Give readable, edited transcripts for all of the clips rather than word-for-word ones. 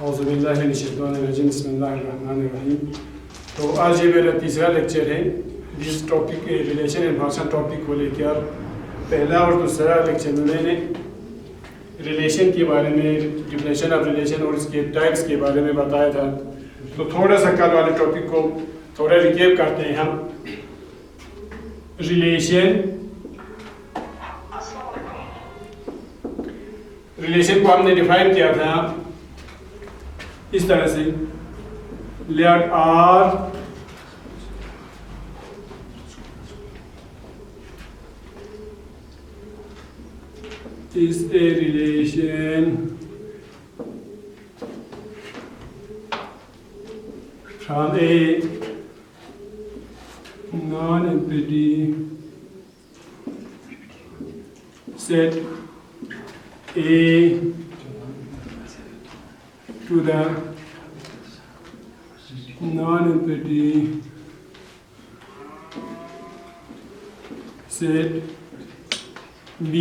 औज़ुबिल्लाहिमिनश्शैतानिर्रजीम बिस्मिल्लाहिर्रहमानिर्रहीम। तो आज ये मेरा तीसरा लेक्चर है जिस टॉपिक के रिलेशन एंड भाषा टॉपिक को लेकर। पहला और दूसरा लेक्चर में मैंने रिलेशन के बारे में, डिफिनेशन ऑफ रिलेशन और इसके टाइप्स के बारे में बताया था। तो थोड़ा सा कल वाले टॉपिक को थोड़ा रिकैप करते हैं हम। रिलेशन को हमने डिफाइन किया था इस तरह से, let R is a relation from a non-empty set A to the non-empty set B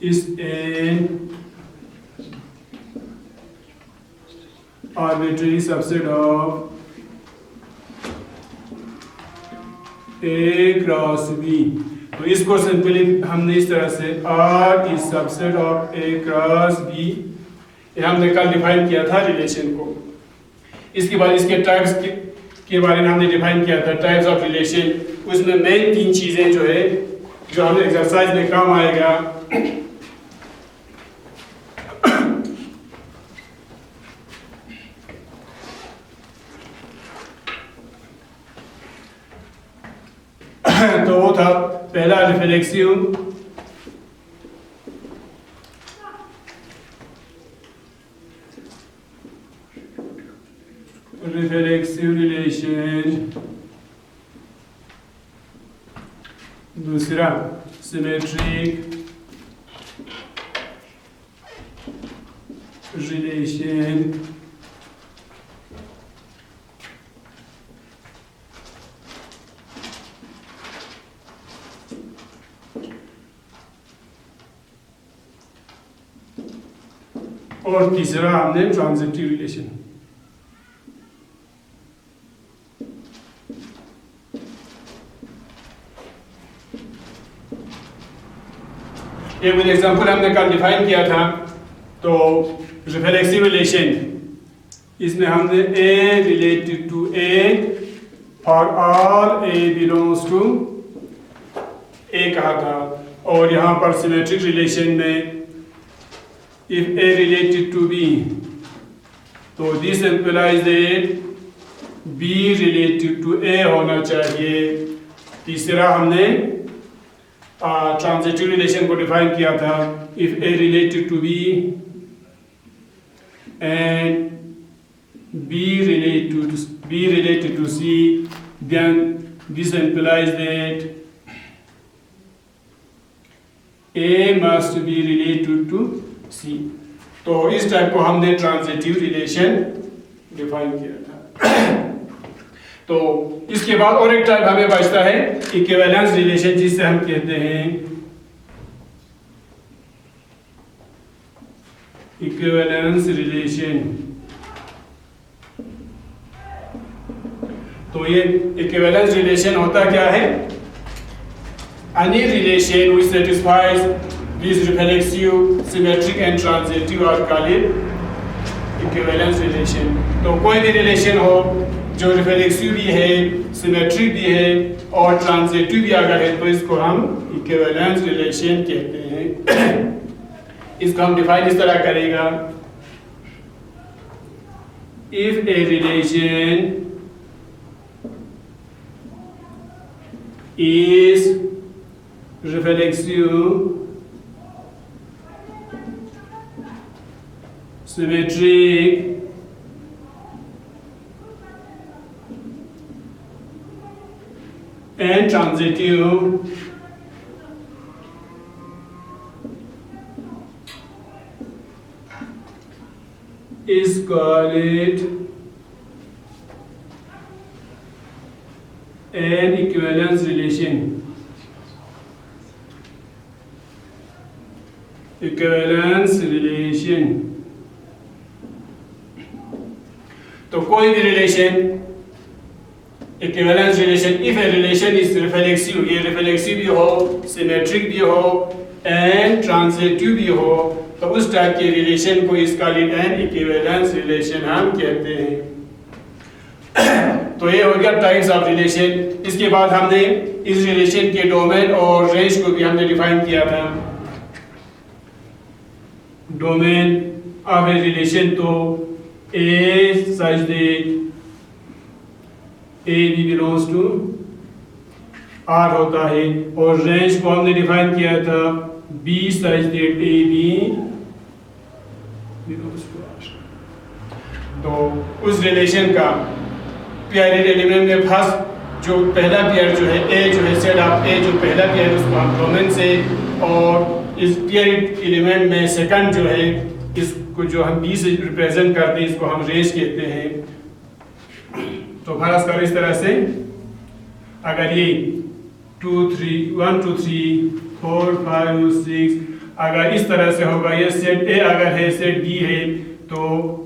is an arbitrary subset of A cross B। तो इसको सिंपली हमने इस तरह से R is subset of A cross B, ये हमने कल define किया था रिलेशन को। इसके बाद इसके टाइप्स के बारे में हमने डिफाइन किया था, टाइप्स ऑफ रिलेशन। उसमें मेन तीन चीज़ें जो है जो हमें एक्सरसाइज में काम आएगा। तो वो था पहला रिफ्लेक्सिव रिलेशन, दूसरा सिमेट्रिक रिलेशन, और तीसरा हमने ट्रांजिटिव रिलेशन। एक एग्जांपल हमने कल डिफाइन किया था। तो रिफ्लेक्सिव रिलेशन, इसमें हमने A related to A for all A belongs to A कहा था। और यहाँ पर सिमेट्रिक रिलेशन में if A related to B, तो this implies that B related to A होना चाहिए। तीसरा हमने ट्रांजिटिव रिलेशन को डिफाइन किया था, if A related to B and B related to C, then this implies that A must be related to C। तो इस टाइप को हमने ट्रांजिटिव रिलेशन डिफाइन किया था। तो इसके बाद और एक टाइप हमें बचता है इक्विवेलेंस रिलेशन, जिसे हम कहते हैं इक्विवेलेंस रिलेशन। तो ये इक्विवेलेंस रिलेशन होता क्या है? Any relation which satisfies these reflexive, symmetric and transitive are called equivalence relation। तो कोई भी रिलेशन हो जो रिफ्लेक्सिव भी है, सिमेट्रिक भी है और ट्रांजिटिव भी अगर है, तो इसको हम इक्विवेलेंस रिलेशन कहते हैं। इसको हम डिफाइन इस तरह करेगा, if a relation is reflexive, symmetric and transitive, is called an equivalence relation। Equivalence relation. तो कोई भी relation equivalence relation, if a relation is reflexive, ये रिफ्लेक्सिव भी हो, सिमेट्रिक भी हो एंड ट्रांजिटिव भी हो, तो उस टाइप के रिलेशन को स्कैलिड एंड इक्विवेलेंस रिलेशन हम कहते हैं। तो ये हो गया टाइप्स ऑफ रिलेशन। इसके बाद हमने इस रिलेशन के डोमेन और रेंज को भी हमने डिफाइन किया था। डोमेन ऑफ ए रिलेशन तो A such that A B belongs to R होता है, और रेंज को हमने डिफाइन किया था B such that A B belongs to R। तो उस रिलेशन का पेयरिड एलिमेंट में फर्स्ट जो पहला पेयर जो है A जो है सेट ऑफ A, जो पहला पेयर है उसको हम डोमेन से, और इस पेयरिड एलिमेंट में सेकंड जो है इसको जो हम B से रिप्रेजेंट करते हैं इसको हम रेंज कहते हैं। तो फर्ज करो इस तरह से, अगर ये 1 2 3 4 5 6 अगर इस तरह से होगा, ये सेट A अगर है, सेट B है, तो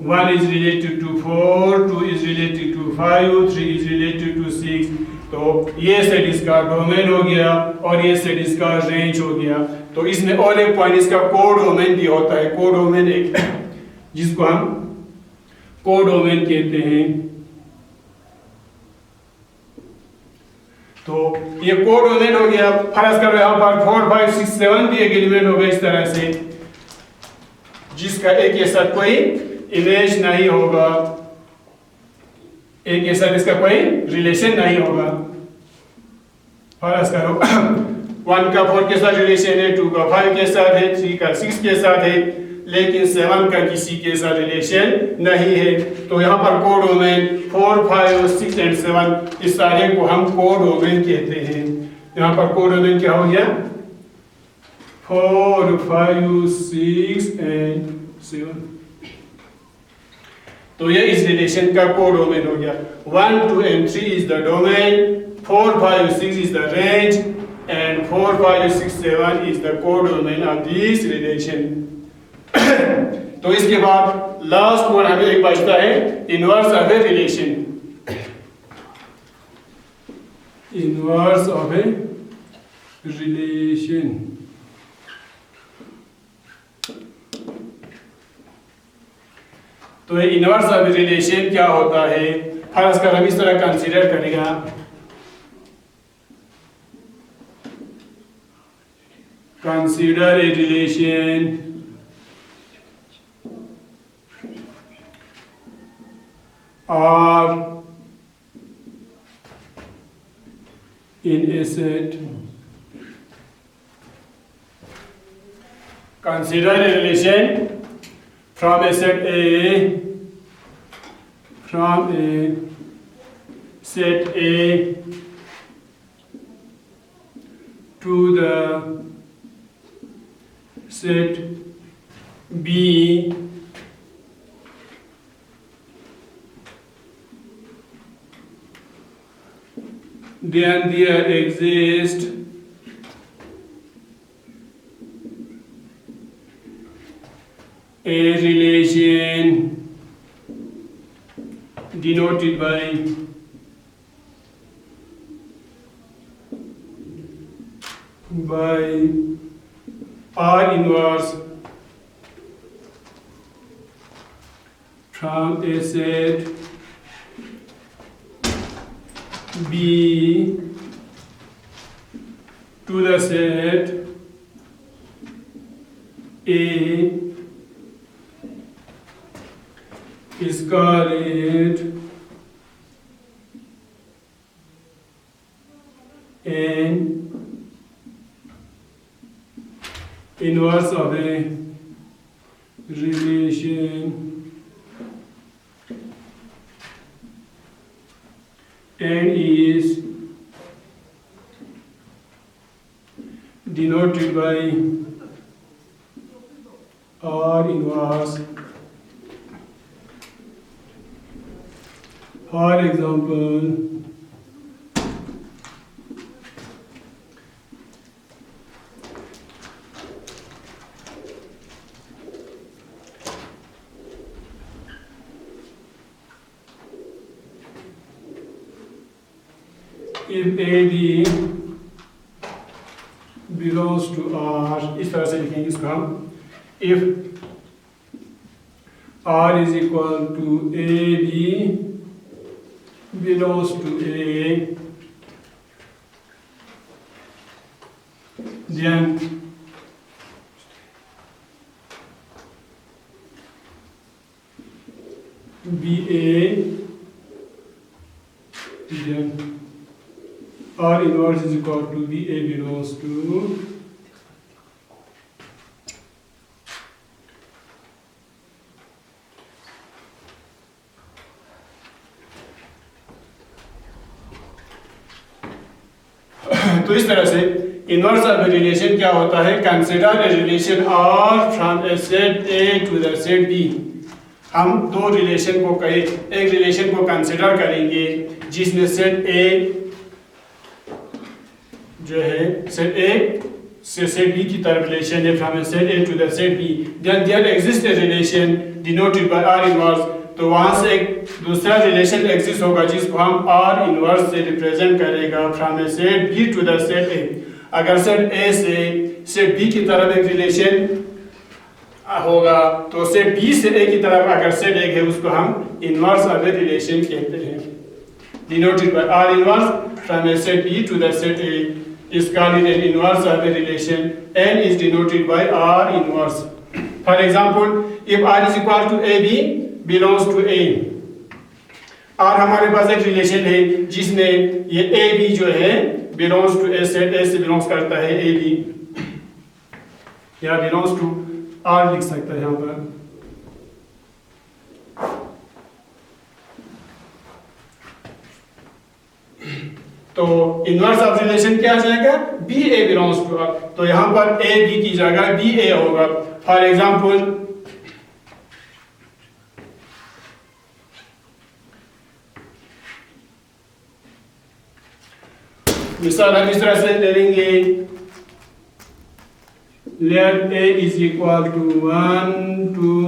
1 is related to 4, 2 is related to 5, 3 is related to 6, तो ये सेट इसका डोमेन हो गया और ये सेट इसका रेंज हो गया। तो इसमें और एक पॉइंट इसका कोडोमेन भी होता है। कोडोमेन एक जिसको हम कोडोमेन कहते हैं। तो ये कोडोमेन हो गया। फर्ज करो यहाँ पर 4 5 6 7 भी एक एलिमेंट होगा इस तरह से, जिसका एक के साथ कोई इमेज नहीं होगा, एक के साथ इसका कोई रिलेशन नहीं होगा। फर्ज करो 1 का 4 के साथ रिलेशन है, 2 का 5 के साथ है, 3 का 6 के साथ है, लेकिन 7 का किसी के साथ रिलेशन नहीं है। तो यहाँ पर कोडोमेन 4 5 6 एंड 7 इस सारे को हम कोडोमेन कहते हैं। यहाँ पर कोडोमेन क्या हो गया, 4 5 6 एंड 7। तो ये इस रिलेशन का कोडोमेन हो गया। 1 2 and 3 is the domain, 4 5 6 is the range, and 4 5 6 7 is the codomain of this relation. तो इसके बाद लास्ट वन हमें एक बचता है, inverse of a relation. Inverse of a relation, तो ये इनवर्स ऑफ ए रिलेशन क्या होता है, फर्ज कर हम इस तरह कंसीडर करेगा। Consider a relation or in a set. Consider a relation from a set A, from a set A to the set B then there exists a relation denoted by R inverse from a set B to the set A is called an inverse of a relation, and is denoted by R inverse. For example, if AB belongs to R, इस तरह से लिखेंगे इसको हम, if R is equal to AB belongs to A, then BA, then R inverse is equal to BA belongs to तो इस तरह से इनवर्स ऑफ रिलेशन क्या होता है, consider a relation R from a set A to the set B। हम दो relation को कहे, एक रिलेशन को कंसिडर करेंगे जिसमें सेट A जो है सेट A से सेट B की तरफ रिलेशन है, from a set A to the set B, then there exist a relation denoted by R inverse. तो वहां से एक दूसरा रिलेशन एग्जिस्ट होगा जिसको हम R इनवर्स से रिप्रेजेंट करेगा from a set B to the set A। अगर सेट A से सेट B की तरफ एक रिलेशन होगा तो सेट B से A की तरफ अगर सेट एक है उसको हम इनवर्स ऑफ ए रिलेशन कहते हैं, denoted by R inverse from a set B to the set A is called an inverse of a relation and is denoted by R inverse. For example, if R is equal to AB belongs to A, और हमारे पास एक relation है जिसमें ये AB जो है belongs to A, set A से belongs करता है AB, या belongs to R लिख सकता है यहाँ पर। तो इनवर्स ऑफ रिलेशन क्या आ जाएगा, b a belongs to R. तो यहां पर ए बी की जगह बी ए होगा। फॉर एग्जांपल मिसाल हम इस तरह से ले लेंगे, let A is equal to 1 2,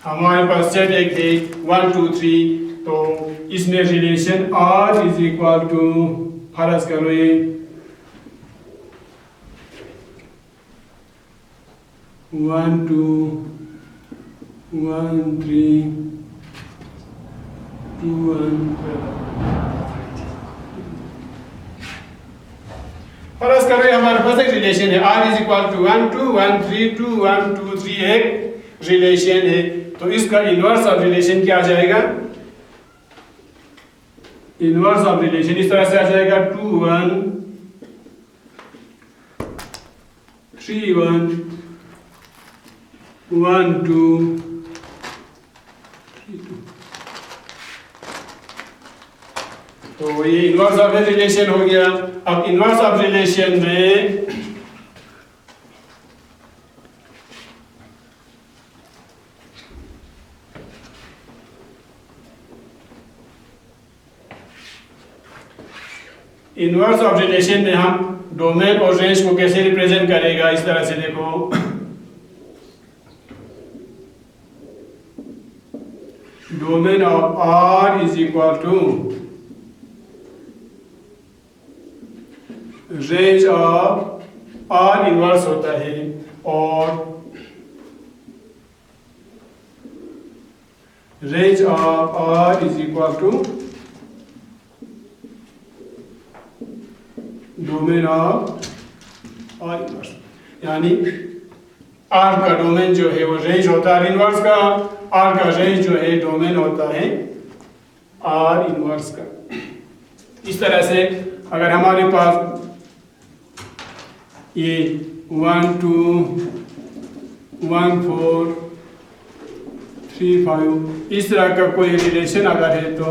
हमारे पास सेट एक है 1 2 3, तो इसमें relation R is equal to, फर्ज करो ये 1 2 1 3 2 1, फर्ज करो हमारे पास एक रिलेशन है R इज इक्वल टू 1 2 1 3 2 1 2 3, एक रिलेशन है। तो इसका इनवर्स ऑफ रिलेशन क्या आ जाएगा, इनवर्स ऑफ रिलेशन इस तरह से आ जाएगा 2 1 3 1 1 2 3 2। तो ये इनवर्स ऑफ रिलेशन हो गया। अब इनवर्स ऑफ रिलेशन में इनवर्स ऑफ रिलेशन में हम डोमेन और रेंज को कैसे रिप्रेजेंट करेगा, इस तरह से देखो, domain of R is equal to range of R inverse होता है, और range of R is equal to domain of R inverse. यानी R का डोमेन जो है वो रेंज होता है इनवर्स का, R का रेंज जो है डोमेन होता है R इनवर्स का। इस तरह से अगर हमारे पास ये 1 2 1 4 3 5 इस तरह का कोई रिलेशन अगर है, तो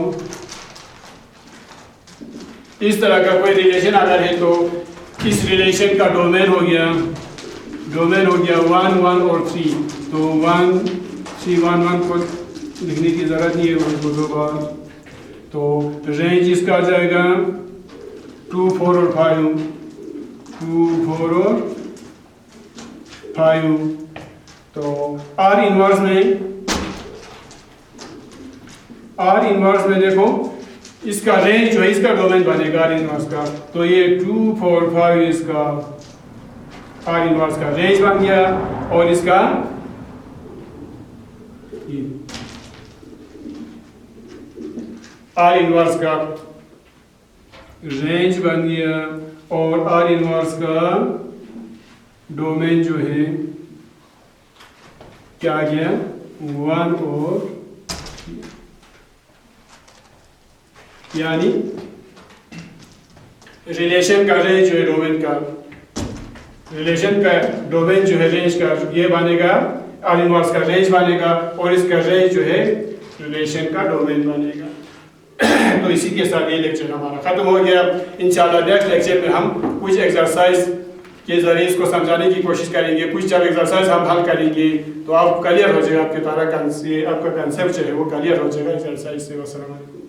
इस तरह का कोई रिलेशन अगर है तो इस रिलेशन का डोमेन हो गया 1 1 और 3। तो 1 3 1 1 को लिखने की ज़रूरत नहीं है उसको दो बार। तो रेंज इसका आ जाएगा 2 4 और 5, 2 4 और 5। तो R इनवर्स में आर इनवर्स में देखो इसका रेंज जो है इसका डोमेन बनेगा आर इनवर्स का, तो ये 2 4 5 इसका आर इनवर्स का रेंज बन गया और इसका आर इनवर्स का रेंज बन गया और आर इनवर्स का डोमेन जो है क्या आ गया 1 और यानी रिलेशन का रेंज जो है डोमेन का रिलेशन का डोमेन जो है रेंज का ये बनेगा आर इनवर्स का रेंज बनेगा और इसका रेंज जो है रिलेशन का डोमेन बनेगा। तो इसी के साथ ये लेक्चर हमारा खत्म हो गया। इंशाल्लाह नेक्स्ट लेक्चर में हम कुछ एक्सरसाइज के जरिए इसको समझाने की कोशिश करेंगे, कुछ जब एक्सरसाइज हम हल करेंगे तो आप क्लियर हो जाएगा, आपके तारा आपका कंसेप्ट जो है वो क्लियर हो जाएगा एक्सरसाइज से। अस्सलाम वालेकुम।